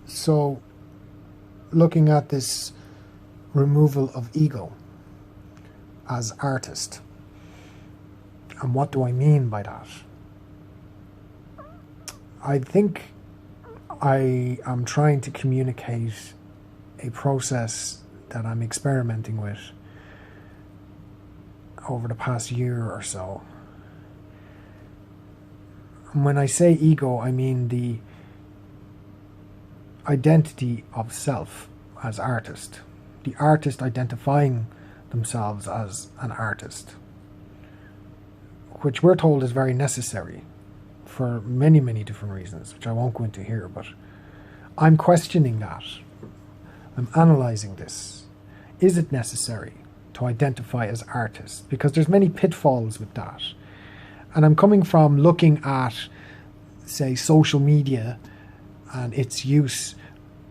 So, looking at this removal of ego as artist, and what do I mean by that? I think I am trying to communicate a process that I'm experimenting with over the past year or so. And when I say ego, I mean the identity of self as artist. The artist identifying themselves as an artist, which we're told is very necessary for many, many different reasons, which I won't go into here, but I'm questioning that. I'm analysing this. Is it necessary to identify as artist? Because there's many pitfalls with that. And I'm coming from looking at, say, social media and its use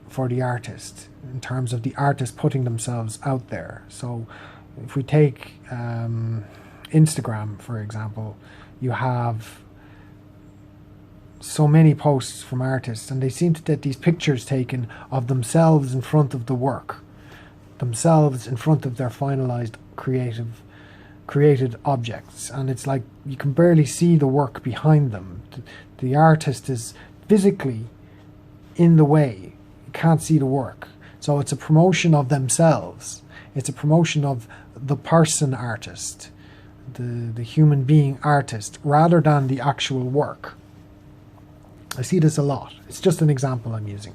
for the artist, in terms of the artist putting themselves out there. So if we take Instagram, for example, you have so many posts from artists, and they seem to get these pictures taken of themselves in front of the work, themselves in front of their finalized created objects, and it's like you can barely see the work behind them. The artist is physically in the way, you can't see the work. So it's a promotion of themselves, it's a promotion of the person artist, the human being artist, rather than the actual work. I see this a lot. It's just an example I'm using.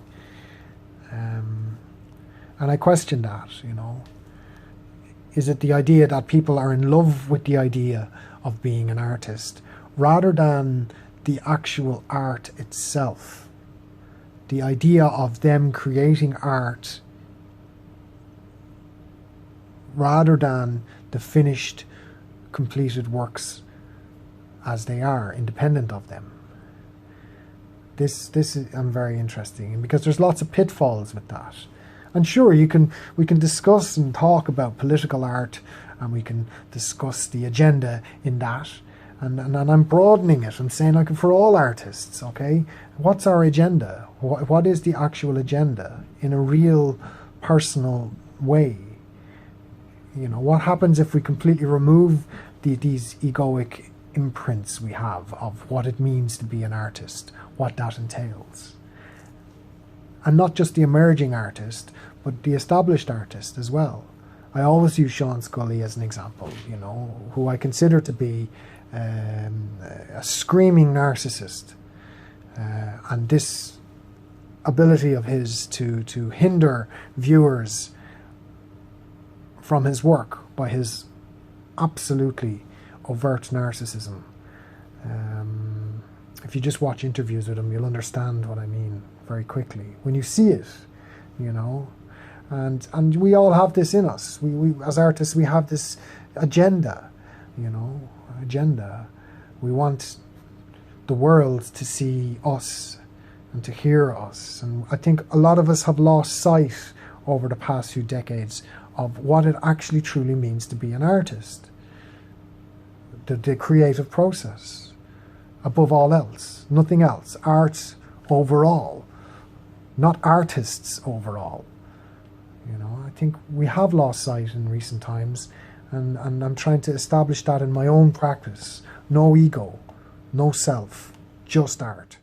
And I question that, you know. Is it the idea that people are in love with the idea of being an artist rather than the actual art itself? The idea of them creating art rather than the finished, completed works as they are, independent of them. This is very interesting, because there's lots of pitfalls with that. And sure, we can discuss and talk about political art, and we can discuss the agenda in that. And I'm broadening it. I'm saying, like, for all artists, okay, what's our agenda? What is the actual agenda in a real, personal way? You know, what happens if we completely remove these egoic imprints we have of what it means to be an artist, what that entails? And not just the emerging artist, but the established artist as well. I always use Sean Scully as an example, you know, who I consider to be a screaming narcissist. And this ability of his to hinder viewers from his work by his absolutely overt narcissism. If you just watch interviews with him, you'll understand what I mean very quickly when you see it, you know. And we all have this in us. We as artists, we have this agenda, you know, agenda. We want the world to see us and to hear us. And I think a lot of us have lost sight over the past few decades of what it actually truly means to be an artist. The creative process, above all else, nothing else. Art overall, not artists overall. You know, I think we have lost sight in recent times, and I'm trying to establish that in my own practice. No ego, no self, just art.